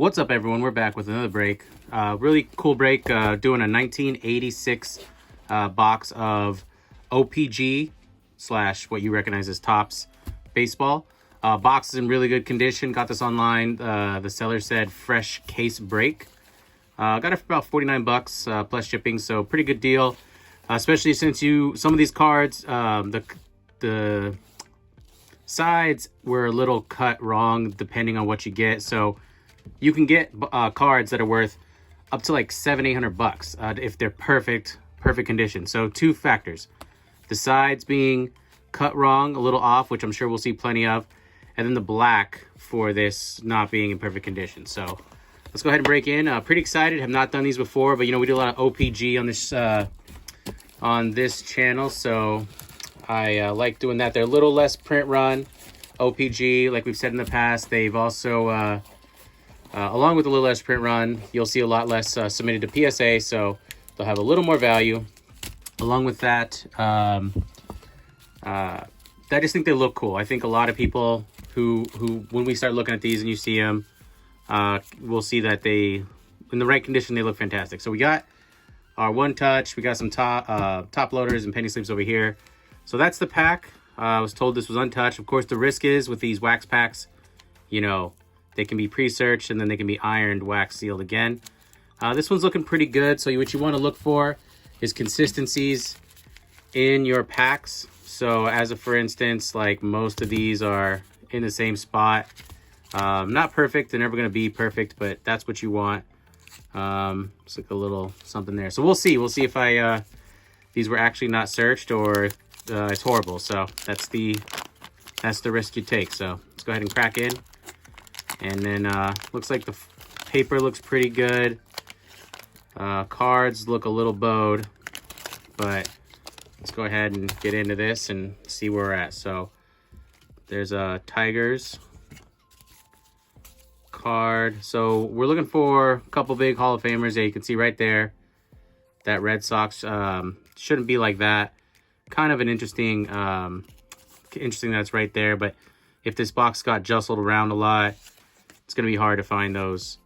What's up, everyone? We're back with another break. Really cool break, doing a 1986 box of O-Pee-Chee / what you recognize as Topps baseball. Box is in really good condition. Got this online. The seller said fresh case break. Got it for about 49 bucks plus shipping, so pretty good deal. Especially since some of these cards, the sides were a little cut wrong depending on what you get. So you can get cards that are worth up to like $700-800 bucks if they're perfect condition. So two factors: the sides being cut wrong, a little off, which I'm sure we'll see plenty of, and then the black for this not being in perfect condition. So let's go ahead and break in. Pretty excited. Have not done these before, but we do a lot of O-Pee-Chee on this channel, so I like doing that. They're a little less print run. O-Pee-Chee, like we've said in the past, they've also along with a little less print run, you'll see a lot less submitted to PSA, so they'll have a little more value. Along with that, I just think they look cool. I think a lot of people who when we start looking at these and you see them, will see that in the right condition, they look fantastic. So we got our one touch, we got some top loaders and penny sleeves over here. So that's the pack. I was told this was untouched. Of course, the risk is with these wax packs, they can be pre-searched and then they can be ironed, wax sealed again. This one's looking pretty good. So what you want to look for is consistencies in your packs. So as for instance, like most of these are in the same spot. Not perfect, they're never going to be perfect, but that's what you want. It's like a little something there. So we'll see if these were actually not searched or it's horrible. So that's the risk you take. So let's go ahead and crack in. And then looks like the paper looks pretty good. Cards look a little bowed, but let's go ahead and get into this and see where we're at. So there's a Tigers card. So we're looking for a couple big Hall of Famers. Yeah, you can see right there that Red Sox shouldn't be like that. Kind of an interesting that's right there. But if this box got jostled around a lot, it's going to be hard to find those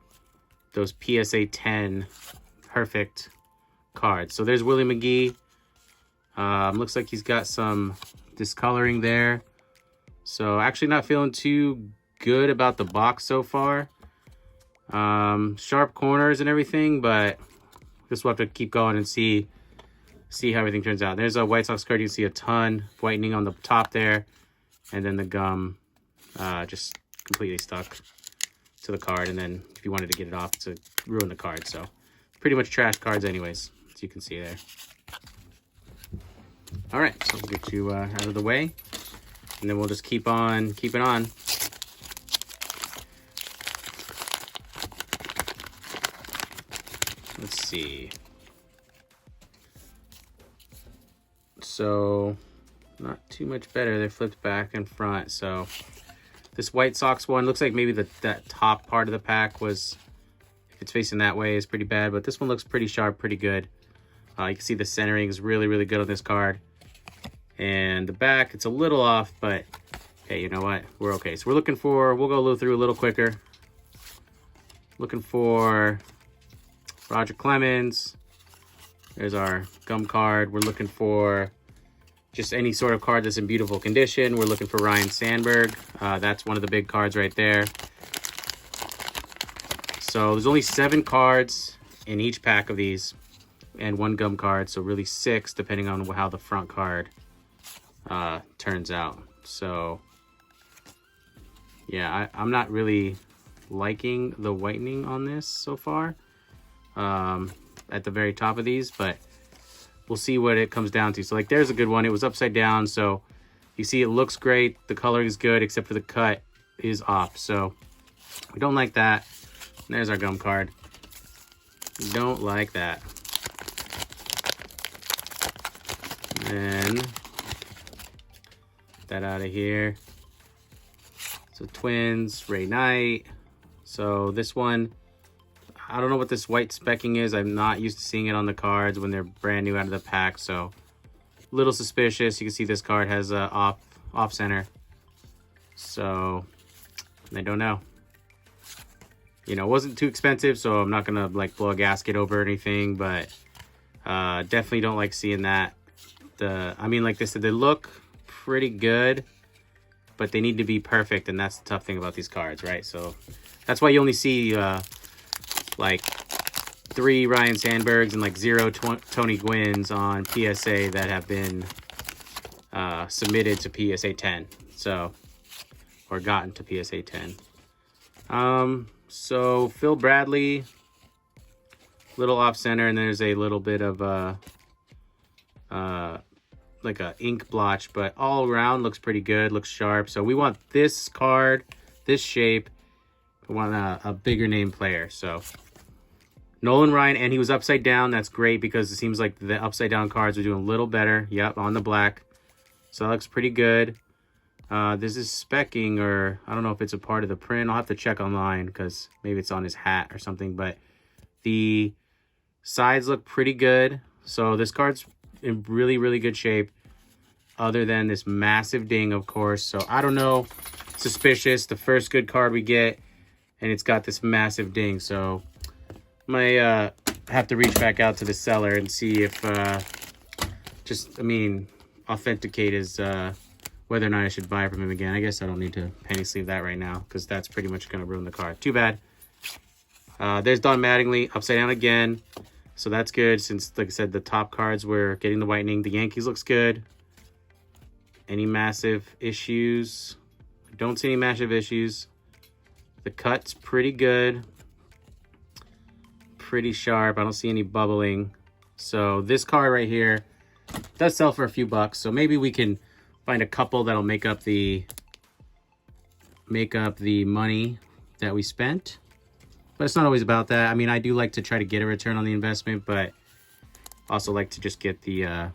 PSA 10 perfect cards. So there's Willie McGee. Looks like he's got some discoloring there. So actually not feeling too good about the box so far. Sharp corners and everything, but just we'll have to keep going and see how everything turns out. There's a White Sox card. You can see a ton of whitening on the top there, and then the gum just completely stuck to the card. And then if you wanted to get it off, to ruin the card. So pretty much trash cards anyways, as you can see there. All right, so we'll get you out of the way, and then we'll just keep on keeping on. Let's see. So not too much better. They're flipped back and front. So this White Sox one looks like maybe that top part of the pack was, if it's facing that way, is pretty bad. But this one looks pretty sharp, pretty good. You can see the centering is really, really good on this card. And the back, it's a little off, but hey, you know what? We're okay. So we'll go through a little quicker. Looking for Roger Clemens. There's our gum card. We're looking for just any sort of card that's in beautiful condition. We're looking for Ryne Sandberg. That's one of the big cards right there. So there's only 7 cards in each pack of these and 1 gum card. So really 6, depending on how the front card turns out. So yeah, I'm not really liking the whitening on this so far at the very top of these, but we'll see what it comes down to. So like there's a good one. It was upside down, so you see it looks great. The coloring is good, except for the cut is off. So we don't like that. And there's our gum card. We don't like that. And then that out of here. So Twins, Ray Knight. So this one, I don't know what this white specking is. I'm not used to seeing it on the cards when they're brand new out of the pack. So a little suspicious. You can see this card has a off center. So I don't know. You know, it wasn't too expensive, so I'm not gonna like blow a gasket over anything, but definitely don't like seeing that. I mean, like they said, they look pretty good, but they need to be perfect, and that's the tough thing about these cards, right? So that's why you only see like 3 Ryan Sandbergs and like 0 Tony Gwynns on PSA that have been submitted to PSA 10, so, or gotten to PSA 10. So Phil Bradley, little off center, and there's a little bit of like a ink blotch, but all around looks pretty good, looks sharp. So we want this card, this shape. We want a bigger name player. So Nolan Ryan, and he was upside down. That's great because it seems like the upside down cards are doing a little better. Yep, on the black. So that looks pretty good. This is specking, or I don't know if it's a part of the print. I'll have to check online because maybe it's on his hat or something. But the sides look pretty good. So this card's in really, really good shape, other than this massive ding, of course. So I don't know. Suspicious. The first good card we get, and it's got this massive ding. So I might have to reach back out to the seller and see if authenticate his whether or not I should buy from him again. I guess I don't need to penny sleeve that right now because that's pretty much going to ruin the card. Too bad. There's Don Mattingly upside down again. So that's good since, like I said, the top cards were getting the whitening. The Yankees looks good. Any massive issues? I don't see any massive issues. The cut's pretty good. Pretty sharp. I don't see any bubbling. So this card right here does sell for a few bucks. So maybe we can find a couple that'll make up the money that we spent. But it's not always about that. I mean, I do like to try to get a return on the investment, but also like to just get the I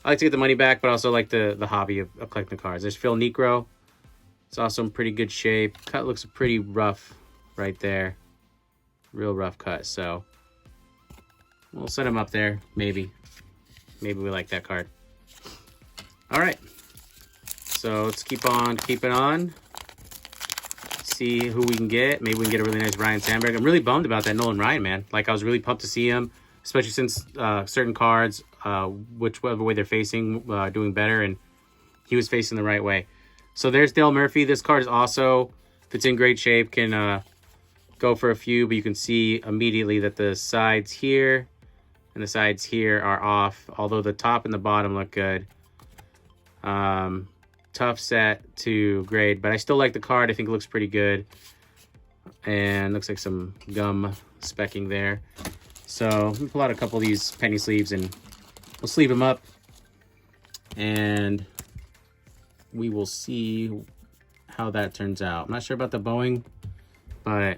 like to get the money back, but also like the hobby of collecting cards. There's Phil Niekro. It's also in pretty good shape. Cut looks pretty rough right there. Real rough cut. So we'll set him up there. Maybe we like that card. All right. So let's keep on keeping on. See who we can get. Maybe we can get a really nice Ryan Sandberg. I'm really bummed about that Nolan Ryan, man. Like, I was really pumped to see him, especially since certain cards, whichever way they're facing, doing better, and he was facing the right way. So there's Dale Murphy. This card is also, if it's in great shape, can go for a few, but you can see immediately that the sides here and the sides here are off, although the top and the bottom look good. Tough set to grade, but I still like the card. I think it looks pretty good, and looks like some gum specking there. So let me pull out a couple of these penny sleeves and we'll sleeve them up, and we will see how that turns out. I'm not sure about the Boeing, but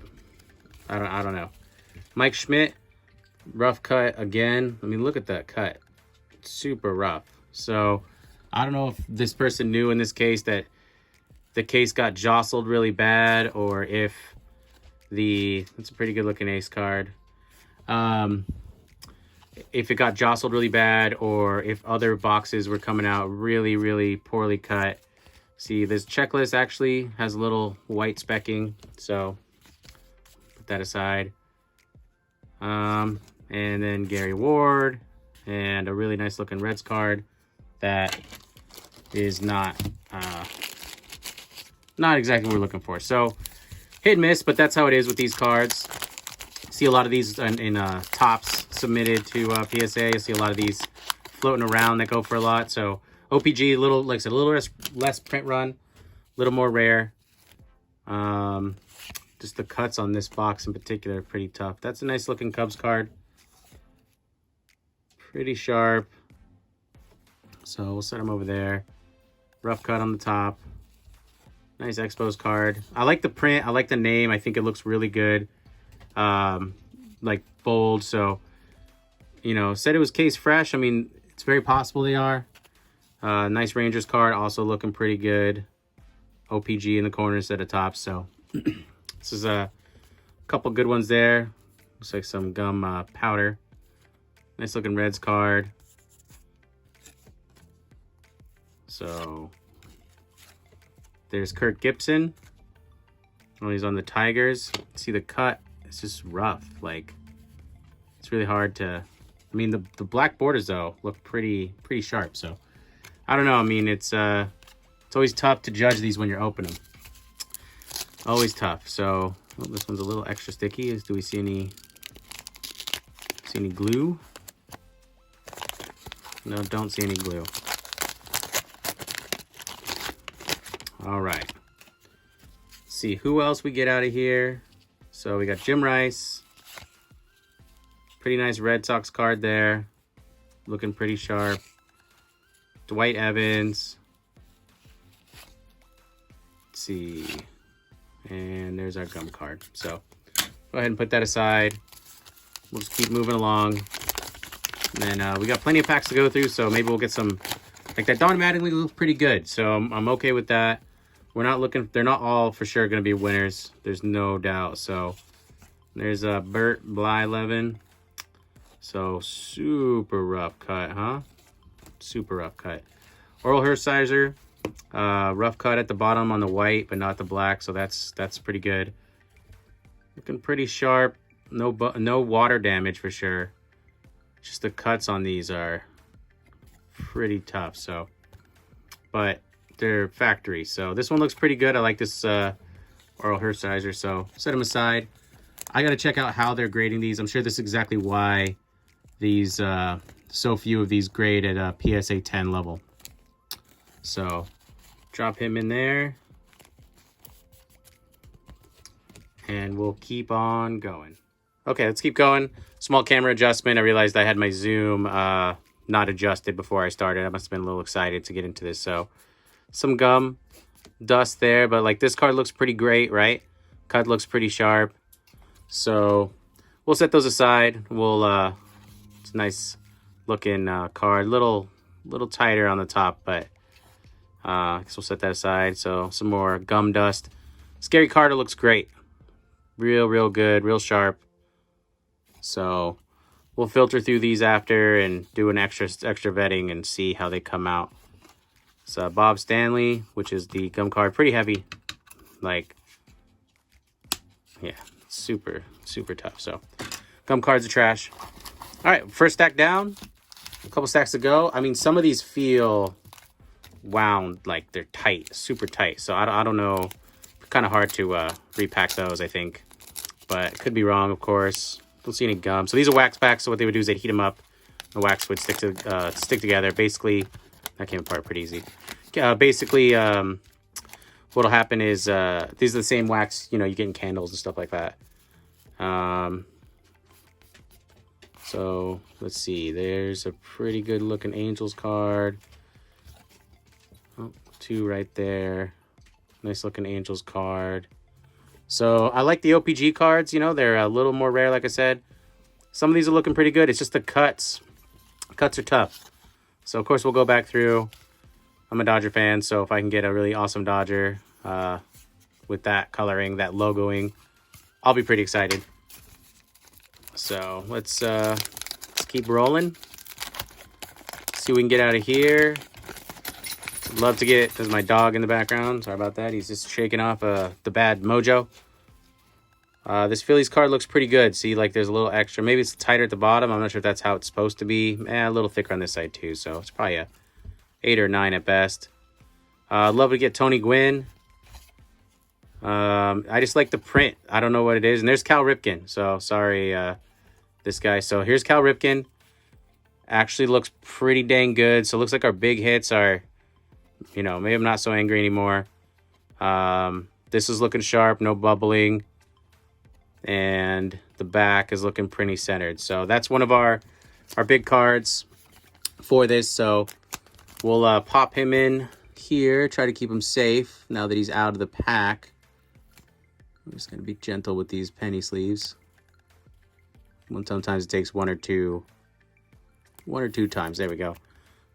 I don't know. Mike Schmidt, rough cut again. I mean, look at that cut. It's super rough. So I don't know if this person knew in this case that the case got jostled really bad, or if it's a pretty good looking ace card. If it got jostled really bad, or if other boxes were coming out really, really poorly cut. See, this checklist actually has a little white specking, so put that aside. And then Gary Ward, and a really nice looking Reds card that is not exactly what we're looking for. So hit and miss, but that's how it is with these cards. See a lot of these in tops submitted to PSA. You see a lot of these floating around that go for a lot. So O-Pee-Chee, like I said, a little less print run, a little more rare. Just the cuts on this box in particular are pretty tough. That's a nice looking Cubs card. Pretty sharp. So we'll set them over there. Rough cut on the top. Nice Expos card. I like the print. I like the name. I think it looks really good. Like bold. So, you know, said it was case fresh. I mean, it's very possible they are. Nice Rangers card. Also looking pretty good. O-Pee-Chee in the corner instead of top. So this is a couple good ones there. Looks like some gum powder. Nice looking Reds card. So there's Kirk Gibson. When he's on the Tigers, see the cut, it's just rough. Like, it's really hard to, I mean, the black borders though look pretty sharp. So I don't know. I mean, it's always tough to judge these when you're opening them. Always tough. So oh, this one's a little extra sticky. Do we see any glue? No, don't see any glue. All right. Let's see who else we get out of here. So we got Jim Rice. Pretty nice Red Sox card there. Looking pretty sharp. Dwight Evans. Let's see. And there's our gum card. So go ahead and put that aside. We'll just keep moving along. And then we got plenty of packs to go through, so maybe we'll get some, like that Don Mattingly looks pretty good. So I'm okay with that. We're not looking, they're not all for sure going to be winners. There's no doubt. So there's Bert Blyleven. So super rough cut, huh? Super rough cut. Oral Hershiser, rough cut at the bottom on the white, but not the black. So that's pretty good. Looking pretty sharp. No water damage for sure. Just the cuts on these are pretty tough. So, but they're factory. So this one looks pretty good. I like this Oral Hershiser. So set them aside. I got to check out how they're grading these. I'm sure this is exactly why these so few of these grade at a PSA 10 level. So drop him in there. And we'll keep on going. Okay, let's keep going. Small camera adjustment. I realized I had my zoom not adjusted before I started. I must have been a little excited to get into this. So some gum dust there, but like this card looks pretty great, right? Cut looks pretty sharp. So we'll set those aside. We'll it's a nice looking card. Little tighter on the top, but I guess we'll set that aside. So some more gum dust. Scary Carter looks great. Real good, real sharp. So we'll filter through these after and do an extra vetting and see how they come out. So Bob Stanley, which is the gum card, pretty heavy. Like, yeah, super tough. So gum cards are trash. All right, first stack down. A couple stacks to go. I mean, some of these feel wound, like they're tight, super tight. So I don't know. Kind of hard to repack those, I think. But could be wrong, of course. Don't see any gum. So these are wax packs. So what they would do is they'd heat them up. The wax would stick together. Basically, that came apart pretty easy. Basically, what'll happen is these are the same wax, you get in candles and stuff like that. So let's see. There's a pretty good looking Angels card. Oh, two right there. Nice looking Angels card. So I like the O-Pee-Chee cards. They're a little more rare, like I said. Some of these are looking pretty good. It's just the cuts. Cuts are tough. So, of course, we'll go back through. I'm a Dodger fan, so if I can get a really awesome Dodger with that coloring, that logoing, I'll be pretty excited. So let's keep rolling. See what we can get out of here. Love to get, there's my dog in the background. Sorry about that. He's just shaking off the bad mojo. This Phillies card looks pretty good. See, like there's a little extra. Maybe it's tighter at the bottom. I'm not sure if that's how it's supposed to be. A little thicker on this side too. So it's probably a 8 or 9 at best. Love to get Tony Gwynn. I just like the print. I don't know what it is. And there's Cal Ripken. So sorry, this guy. So here's Cal Ripken. Actually looks pretty dang good. So it looks like our big hits are, maybe I'm not so angry anymore. This is looking sharp, no bubbling. And the back is looking pretty centered. So that's one of our big cards for this. So we'll pop him in here, try to keep him safe now that he's out of the pack. I'm just going to be gentle with these penny sleeves. Sometimes it takes one or two times. There we go.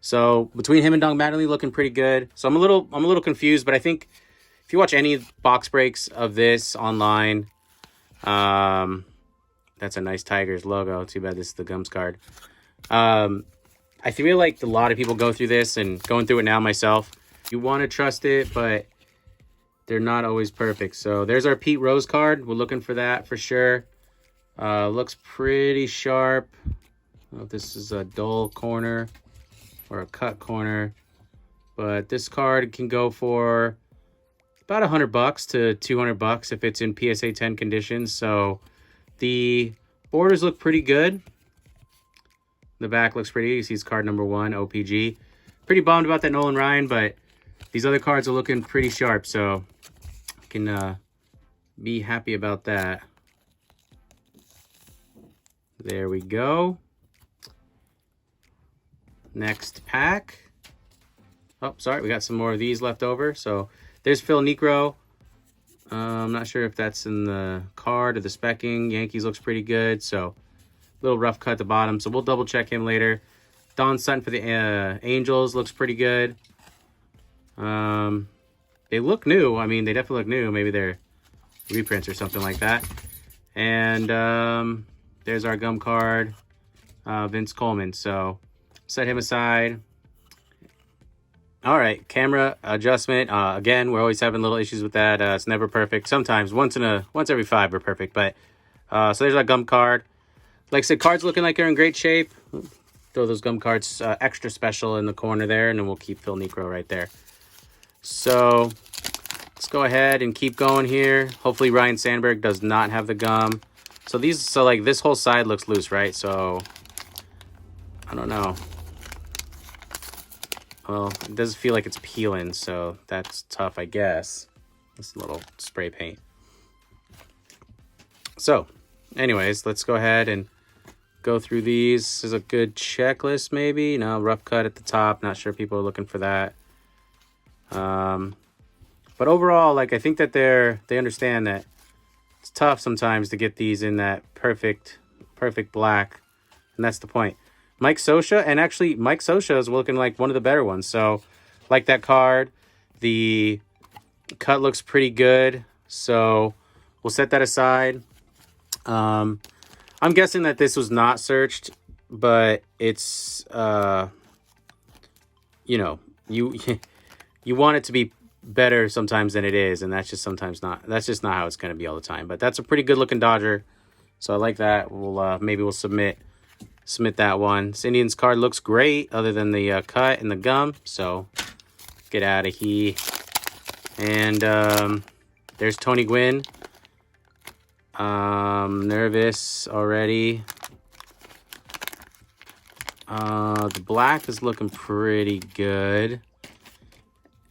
So between him and Don Mattingly looking pretty good. So I'm a little confused, but I think if you watch any box breaks of this online, that's a nice Tigers logo. Too bad this is the Gums card. I feel like a lot of people go through this, and going through it now myself. You want to trust it, but they're not always perfect. So there's our Pete Rose card. We're looking for that for sure. Looks pretty sharp. I don't know if this is a dull corner or a cut corner, but this card can go for about $100 to $200 if it's in PSA 10 conditions. So the borders look pretty good. The back looks pretty. You see it's card number 1, O-Pee-Chee. Pretty bummed about that Nolan Ryan, but these other cards are looking pretty sharp, so I can be happy about that. There we go. Next pack. Oh, sorry, we got some more of these left over. So there's Phil Niekro. I'm not sure if that's in the card or the specking. Yankees looks pretty good, so a little rough cut at the bottom, so we'll double check him later. Don Sutton for the Angels looks pretty good. They look new. I mean, they definitely look new. Maybe they're reprints or something like that. And there's our gum card, Vince Coleman. So set him aside. All right, camera adjustment. Again, we're always having little issues with that. It's never perfect. Sometimes once every 5 are perfect. But so there's our gum card. Like I said, cards looking like they're in great shape. Throw those gum cards extra special in the corner there, and then we'll keep Phil Niekro right there. So let's go ahead and keep going here. Hopefully Ryan Sandberg does not have the gum. So like this whole side looks loose, right? So I don't know. Well, it doesn't feel like it's peeling, so that's tough, I guess. This little spray paint. So, anyways, let's go ahead and go through these. This is a good checklist, maybe. No, rough cut at the top. Not sure people are looking for that. But overall, like, I think that they understand that it's tough sometimes to get these in that perfect black, and that's the point. Mike Scioscia, and actually Mike Scioscia is looking like one of the better ones. So, like that card, the cut looks pretty good. So, we'll set that aside. I'm guessing that this was not searched, but it's you know, you want it to be better sometimes than it is, and that's just sometimes not. That's just not how it's going to be all the time. But that's a pretty good looking Dodger, so I like that. We'll maybe we'll submit that one. This Indians card looks great, other than the cut and the gum. So get out of here. And there's Tony Gwynn. Nervous already. The black is looking pretty good.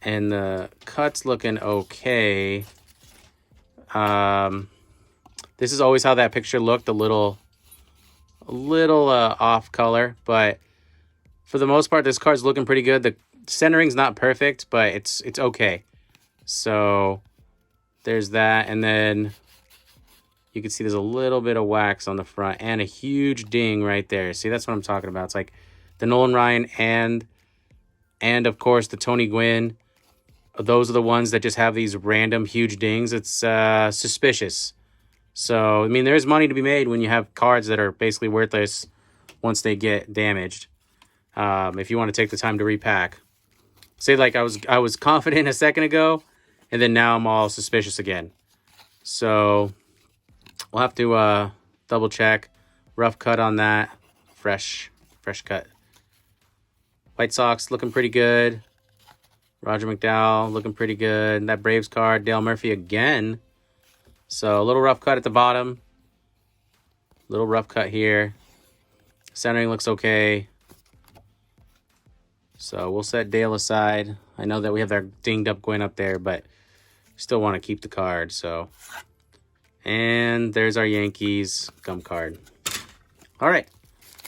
And the cut's looking okay. This is always how that picture looked, a little off color, but for the most part, this card's looking pretty good. The centering's not perfect, but it's okay. So there's that, and then you can see there's a little bit of wax on the front and a huge ding right there. See, that's what I'm talking about. It's like the Nolan Ryan and of course the Tony Gwynn. Those are the ones that just have these random huge dings. It's suspicious. So, I mean, there's money to be made when you have cards that are basically worthless once they get damaged. If you want to take the time to repack. Say, like, I was confident a second ago, and then now I'm all suspicious again. So, we'll have to double check. Rough cut on that. Fresh cut. White Sox looking pretty good. Roger McDowell looking pretty good. That Braves card, Dale Murphy again. So a little rough cut at the bottom. Little rough cut here. Centering looks okay. So we'll set Dale aside. I know that we have that dinged up Gwyn up there, but still want to keep the card. So, and there's our Yankees gum card. All right.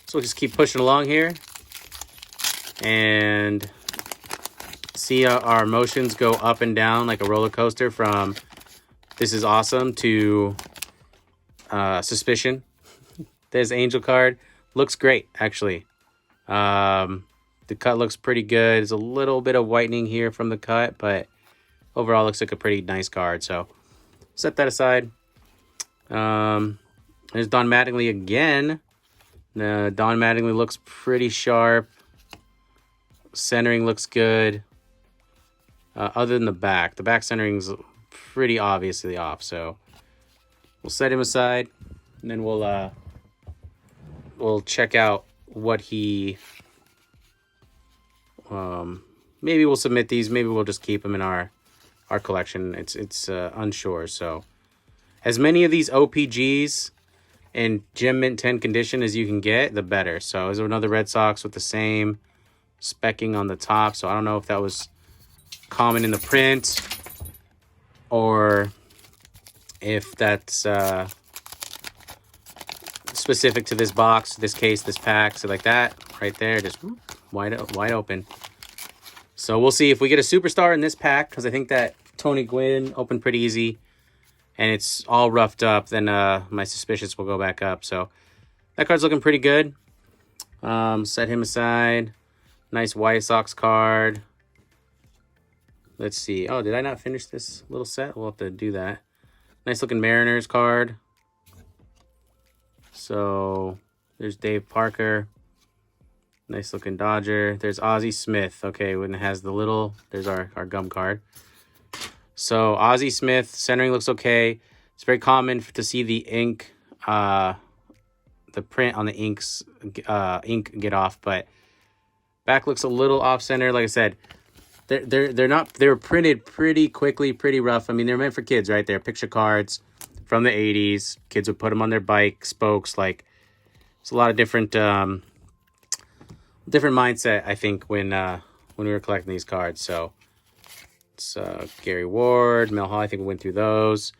So we'll just keep pushing along here. And see our emotions go up and down like a roller coaster from this is awesome to suspicion. There's Angel card. Looks great, actually. The cut looks pretty good. There's a little bit of whitening here from the cut, but overall looks like a pretty nice card. So set that aside. There's Don Mattingly again. Don Mattingly looks pretty sharp. Centering looks good. Other than the back centering's pretty obviously off. So we'll set him aside, and then we'll check out what he. Maybe we'll submit these. Maybe we'll just keep them in our collection. It's unsure. So as many of these O-Pee-Chees in Gem Mint 10 condition as you can get, the better. So is there another Red Sox with the same specking on the top? So I don't know if that was common in the print or if that's specific to this box, this case, this pack. So like that right there, just wide open. So we'll see if we get a superstar in this pack, because I think that Tony Gwynn opened pretty easy and it's all roughed up, then my suspicions will go back up. So that card's looking pretty good. Set him aside. Nice White Sox card. Let's see. Oh, did I not finish this little set? We'll have to do that. Nice looking Mariners card. So there's Dave Parker. Nice looking Dodger. There's Ozzie Smith. Okay, when it has the little, there's our gum card. So Ozzie Smith, centering looks okay. It's very common to see the ink, the print on the ink get off, but back looks a little off center. Like I said, they're printed pretty quickly, pretty rough. I mean, they're meant for kids, right? They're picture cards from the 80s. Kids would put them on their bike spokes. Like, it's a lot of different mindset, I think, when we were collecting these cards. So it's Gary Ward, Mel Hall. I think we went through those,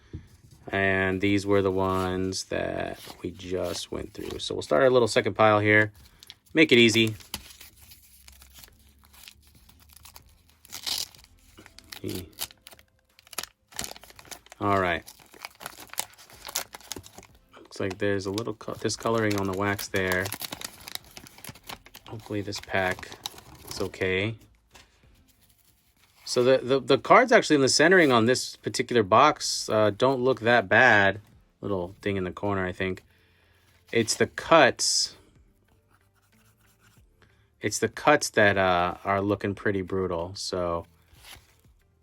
and these were the ones that we just went through. So we'll start our little second pile here. Make it easy. All right. Looks like there's a little discoloring on the wax there. Hopefully this pack is okay. So the cards actually in the centering on this particular box don't look that bad. Little thing in the corner, I think. It's the cuts. It's the cuts that are looking pretty brutal. So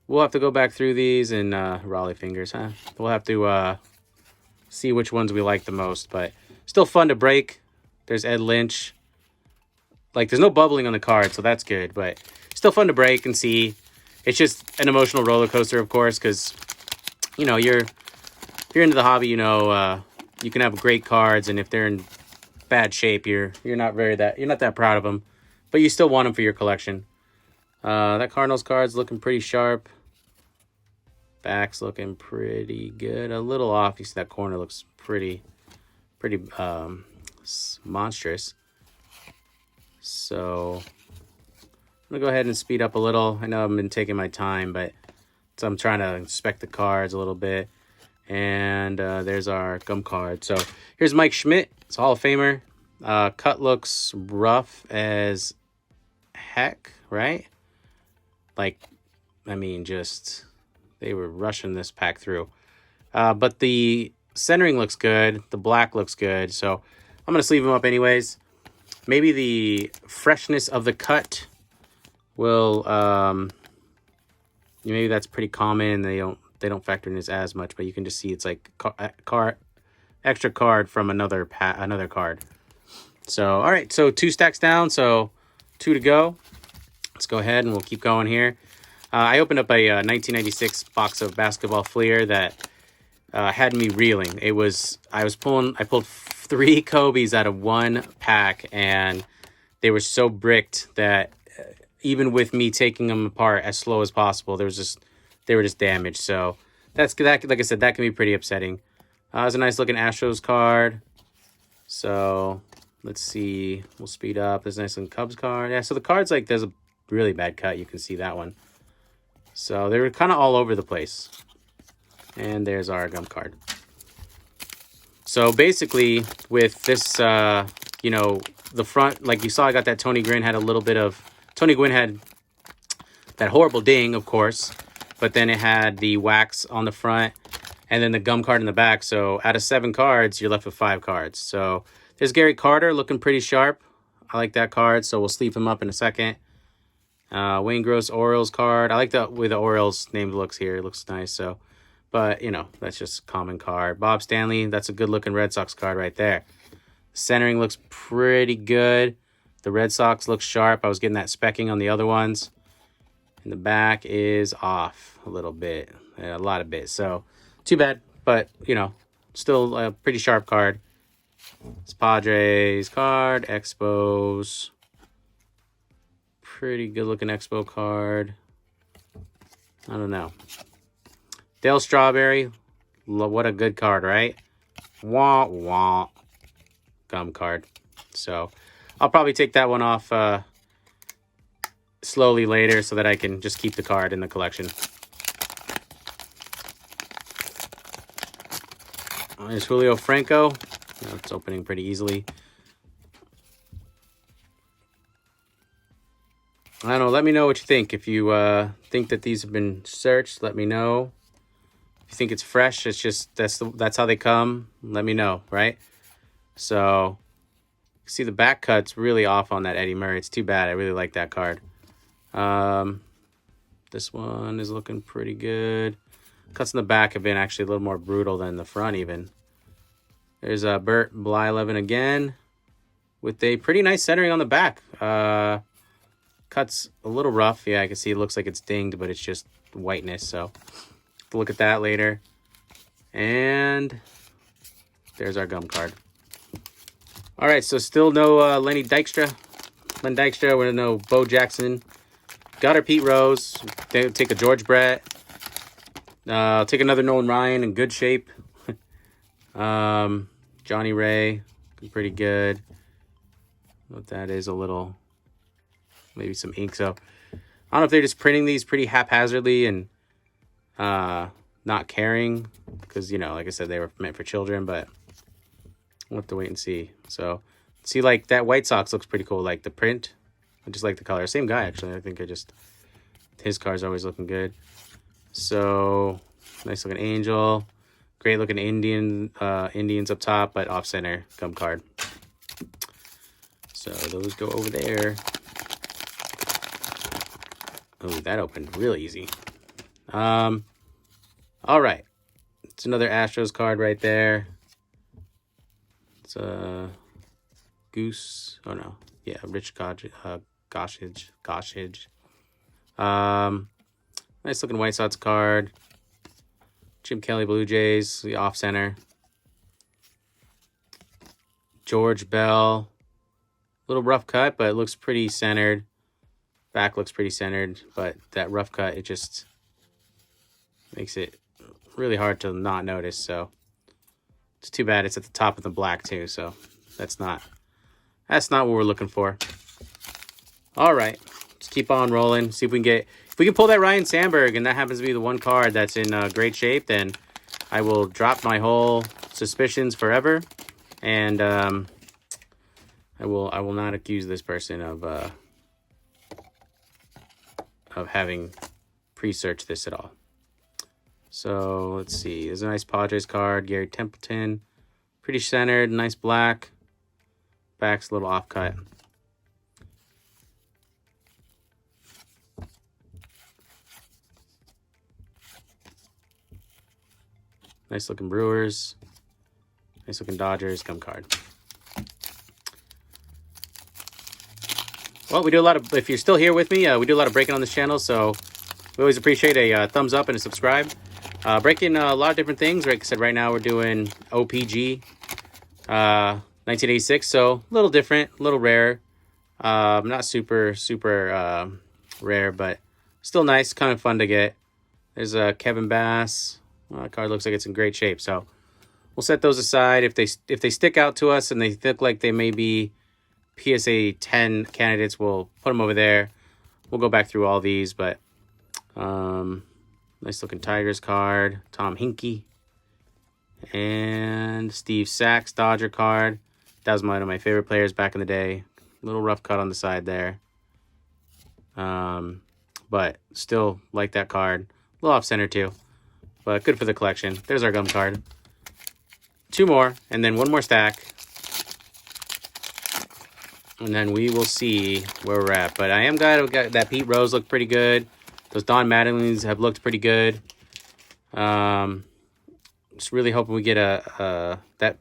we'll have to go back through these and Raleigh fingers, huh? We'll have to see which ones we like the most. But still fun to break. There's Ed Lynch. Like, there's no bubbling on the card, so that's good. But still fun to break and see. It's just an emotional roller coaster, of course, because, you know, if you're into the hobby, you know, you can have great cards, and if they're in bad shape, you're not that proud of them, but you still want them for your collection. That Cardinals card's looking pretty sharp. Back's looking pretty good. A little off. You see that corner looks pretty monstrous. So I'm going to go ahead and speed up a little. I know I've been taking my time, but so I'm trying to inspect the cards a little bit. And there's our gum card. So here's Mike Schmidt. It's a Hall of Famer. Cut looks rough as heck, right? Like, I mean, just they were rushing this pack through. But the centering looks good. The black looks good. So I'm going to sleeve them up anyways. Maybe the freshness of the cut will, maybe that's pretty common. They don't factor in this as much, but you can just see it's like extra card from another card. So, all right, so 2 stacks down, so 2 to go. Let's go ahead and we'll keep going here. I opened up a 1996 box of Basketball Fleer that had me reeling. I pulled 3 Kobe's out of 1 pack, and they were so bricked that even with me taking them apart as slow as possible, they were just damaged. So that, like I said, that can be pretty upsetting. It's a nice looking Astros card. So let's see. We'll speed up. There's a nice looking Cubs card. Yeah, so the cards, like, there's a really bad cut. You can see that one. So they were kind of all over the place. And there's our gum card. So basically, with this, you know, the front, like you saw, I got that Tony Gwynn had that horrible ding, of course, but then it had the wax on the front and then the gum card in the back. So out of 7 cards, you're left with 5 cards. So there's Gary Carter looking pretty sharp. I like that card, so we'll sleeve him up in a second. Wayne Gross Orioles card. I like the way the Orioles name looks here. It looks nice. So But, you know, that's just a common card. Bob Stanley, that's a good-looking Red Sox card right there. Centering looks pretty good. The Red Sox look sharp. I was getting that specking on the other ones. And the back is off a little bit. A lot of bits. So, too bad. But, you know, still a pretty sharp card. It's Padres card. Expos. Pretty good-looking Expo card. I don't know. Dale Strawberry. What a good card, right? Wah, wah. Gum card. So, I'll probably take that one off slowly later so that I can just keep the card in the collection. There's Julio Franco. It's opening pretty easily. I don't know. Let me know what you think. If you think that these have been searched, let me know. If you think it's fresh, it's just that's how they come. Let me know, right? So, see the back cut's really off on that Eddie Murray. It's too bad. I really like that card. This one is looking pretty good. Cuts in the back have been actually a little more brutal than the front even. There's Bert Blyleven again with a pretty nice centering on the back. Cuts a little rough. Yeah, I can see it looks like it's dinged, but it's just whiteness. So, we'll look at that later. And there's our gum card. All right, so still no Lenny Dykstra. Len Dykstra, with no Bo Jackson. Got our Pete Rose. Take a George Brett. Take another Nolan Ryan in good shape. Johnny Ray, pretty good. What that is, a little, maybe some ink. So I don't know if they're just printing these pretty haphazardly and not caring, because, you know, like I said, they were meant for children, but we'll have to wait and see. So see, like that White Sox looks pretty cool. Like the print, I just like the color. Same guy, actually. I think his car's always looking good. So nice looking Angel. Great looking Indians up top, but off center gum card. So those go over there. Oh, that opened real easy. All right. It's another Astros card right there. It's a Goose. Oh no. Yeah, Rich Goshage. Nice looking White Sox card. Jim Kelly Blue Jays, the off center. George Bell. Little rough cut, but it looks pretty centered. Back looks pretty centered, but that rough cut, it just makes it really hard to not notice. So it's too bad it's at the top of the black too. So that's not what we're looking for. All right, let's keep on rolling. See if we can pull that Ryan Sandberg, and that happens to be the one card that's in great shape. Then I will drop my whole suspicions forever, and I will not accuse this person of having pre-searched this at all. So let's see. There's a nice Padres card, Gary Templeton, pretty centered, nice black. Back's a little off cut. Nice looking Brewers. Nice looking Dodgers gum card. Well, we do a lot of, if you're still here with me, we do a lot of breaking on this channel, so we always appreciate a thumbs up and a subscribe. Breaking a lot of different things. Like I said, right now we're doing O-Pee-Chee 1986, so a little different, a little rare. Not super rare, but still nice, kind of fun to get. There's a Kevin Bass. Card looks like it's in great shape, so we'll set those aside. If they stick out to us and they look like they may be PSA 10 candidates, we'll put them over there. We'll go back through all these, but nice looking Tigers card, Tom Hinkie, and Steve Sachs Dodger card. That was one of my favorite players back in the day. Little rough cut on the side there, but still like that card. A little off center too, but good for the collection. There's our gum card. Two more, and then one more stack. And then we will see where we're at. But I am glad we got that Pete Rose looked pretty good. Those Don Mattingly's have looked pretty good. Just really hoping we get that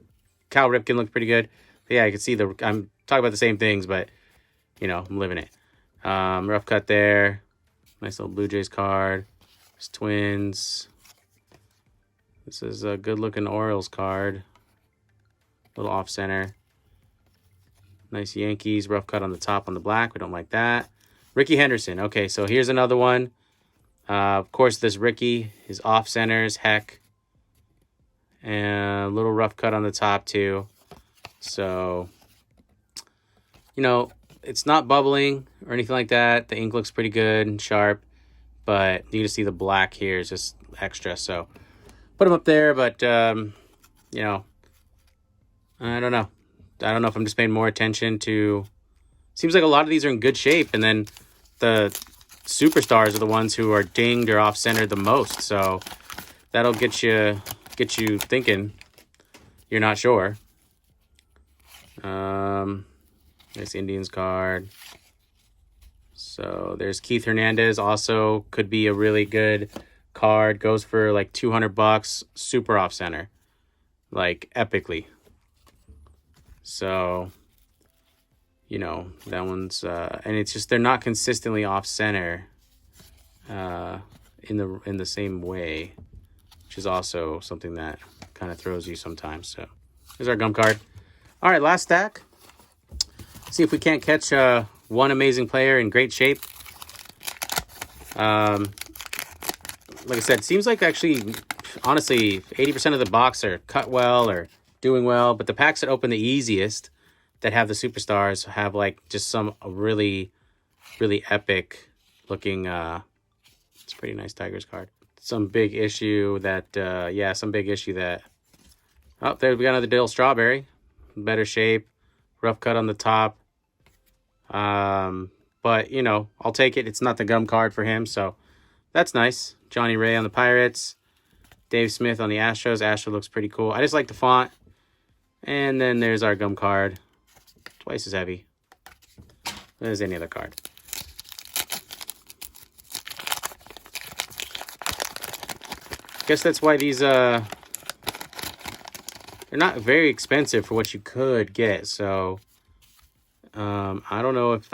Cal Ripken looked pretty good. But yeah, I can see I'm talking about the same things, but you know, I'm living it. Rough cut there. Nice little Blue Jays card. There's Twins. This is a good looking Orioles card. Little off center. Nice Yankees. Rough cut on the top on the black. We don't like that. Ricky Henderson. Okay, so here's another one. Of course, this Ricky is off centers. Heck. And a little rough cut on the top too. So, you know, it's not bubbling or anything like that. The ink looks pretty good and sharp, but you can see the black here is just extra. So put them up there, but, you know, I don't know. I don't know if I'm just paying more attention to... Seems like a lot of these are in good shape, and then the superstars are the ones who are dinged or off-centered the most. So that'll get you thinking you're not sure. Nice Indians card. So there's Keith Hernandez, also could be a really good card. Goes for like $200, super off center, like epically. So, you know, that one's and it's just they're not consistently off center in the same way, which is also something that kind of throws you sometimes. So here's our gum card. All right, last stack. See if we can't catch one amazing player in great shape. Like I said, seems like actually, honestly, 80% of the box are cut well or doing well, but the packs that open the easiest that have the superstars have like just some really, really epic looking, it's a pretty nice Tigers card. Some big issue that, oh, there we got another Dale Strawberry. Better shape, rough cut on the top. But, you know, I'll take it. It's not the gum card for him, so that's nice. Johnny Ray on the Pirates. Dave Smith on the Astros. Astro looks pretty cool. I just like the font. And then there's our gum card. Twice as heavy as any other card. Guess that's why these, they're not very expensive for what you could get. So, I don't know if,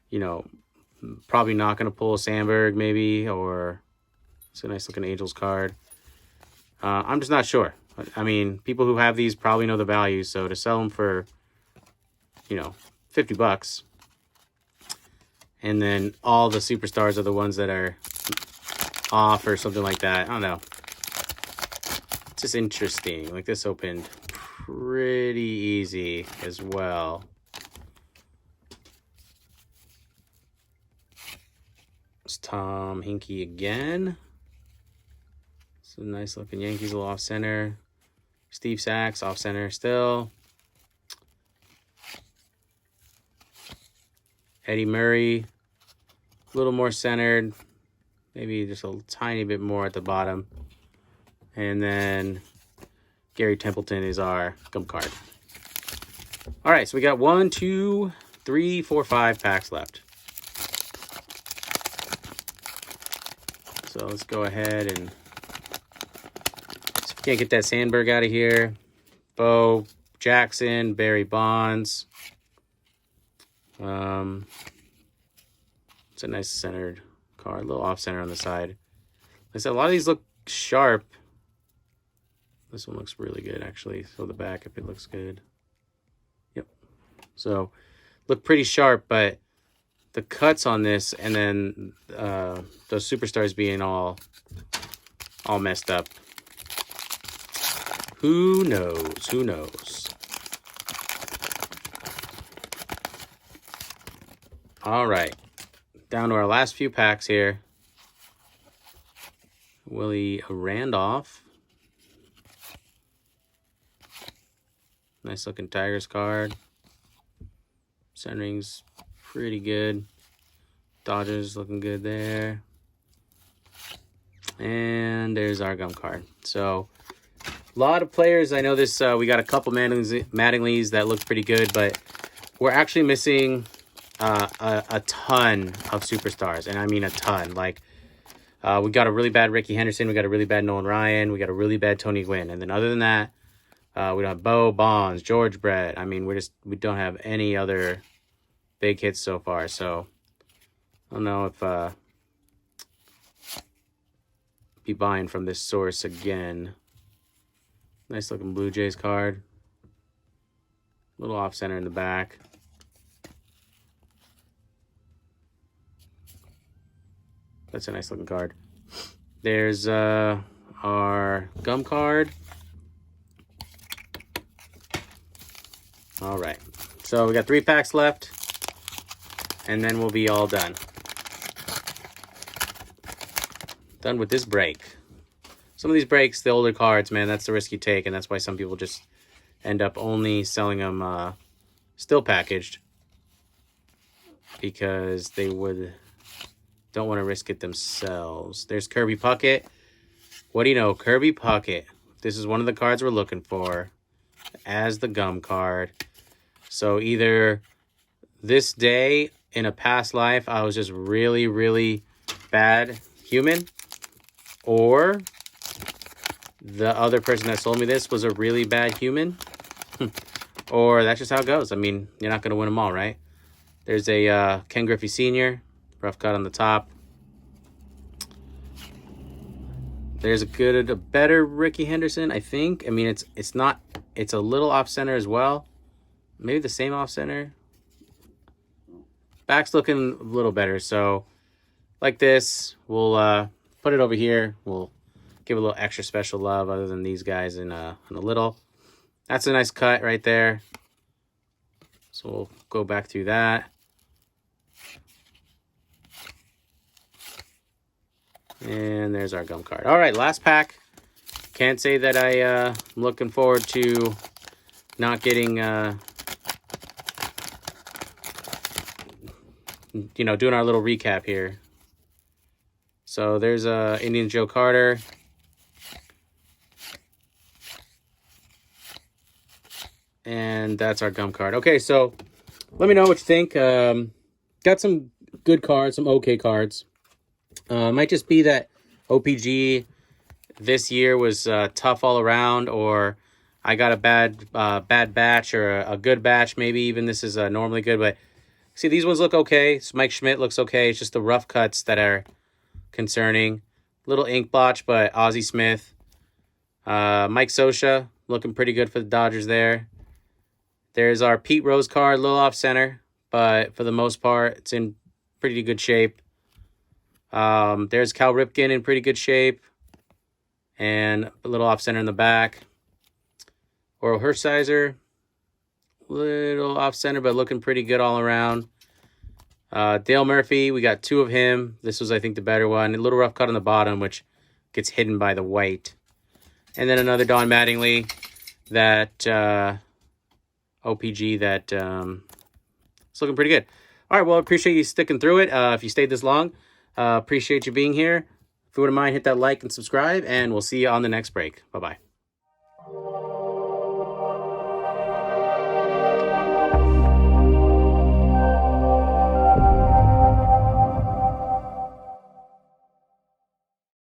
you know, probably not going to pull a Sandberg maybe, or it's a nice looking Angels card. I'm just not sure. I mean, people who have these probably know the value. So to sell them for, you know, $50, and then all the superstars are the ones that are off or something like that. I don't know. It's just interesting. Like this opened pretty easy as well. It's Tom Hinkie again. It's a nice looking Yankees, a little off center. Steve Sachs off center still. Eddie Murray, a little more centered. Maybe just a tiny bit more at the bottom. And then Gary Templeton is our gum card. All right, so we got 1, 2, 3, 4, 5 packs left. So let's go ahead and see if we can't get that Sandberg out of here. Bo Jackson, Barry Bonds. It's a nice centered card, a little off center on the side. Like I said, a lot of these look sharp. This one looks really good, actually. So the back, if it looks good. Yep. So look pretty sharp, but the cuts on this, and then those superstars being all messed up. Who knows? Who knows? All right. Down to our last few packs here. Willie Randolph. Nice looking Tigers card. Centering's pretty good. Dodgers looking good there. And there's our gum card. So a lot of players. I know this. We got a couple Mattingleys that look pretty good, but we're actually missing a ton of superstars, and I mean a ton. Like We got a really bad Ricky Henderson. We got a really bad Nolan Ryan. We got a really bad Tony Gwynn. And then other than that, we don't have Bo, Bonds, George Brett. I mean, we don't have any other big hits so far. So I don't know if be buying from this source again. Nice looking Blue Jays card. Little off center in the back. That's a nice looking card. There's our gum card. All right. So we got 3 packs left, and then we'll be all done. Done with this break. Some of these breaks, the older cards, man, that's the risk you take, and that's why some people just end up only selling them still packaged, because they don't want to risk it themselves. There's Kirby Puckett. What do you know? Kirby Puckett. This is one of the cards we're looking for as the gum card. So either this day in a past life, I was just really, really bad human, or the other person that sold me this was a really bad human, or that's just how it goes. I mean, you're not going to win them all, right? There's a Ken Griffey Sr., rough cut on the top. There's a better Ricky Henderson, I think. I mean, it's a little off center as well. Maybe the same off center. Back's looking a little better. So like this, we'll put it over here. We'll give a little extra special love other than these guys in a little. That's a nice cut right there. So we'll go back through that. And there's our gum card. All right, last pack. Can't say that I'm looking forward to not getting, doing our little recap here. So there's Indian Joe Carter. And that's our gum card. Okay, so let me know what you think. Got some good cards, some okay cards. Might just be that O-Pee-Chee this year was tough all around, or I got a bad batch or a good batch. Maybe even this is normally good, but see, these ones look okay. So Mike Schmidt looks okay. It's just the rough cuts that are concerning. Little ink blotch, but Ozzie Smith. Mike Scioscia looking pretty good for the Dodgers there. There's our Pete Rose card, a little off center, but for the most part, it's in pretty good shape. There's Cal Ripken in pretty good shape, and a little off center in the back. Oral Hershiser, little off center, but looking pretty good all around. Dale Murphy, we got 2 of him. This was, I think, the better one. A little rough cut on the bottom, which gets hidden by the white. And then another Don Mattingly, that O-Pee-Chee that it's looking pretty good. All right, well, I appreciate you sticking through it. If you stayed this long, appreciate you being here. If you wouldn't mind, hit that like and subscribe, and we'll see you on the next break. Bye-bye.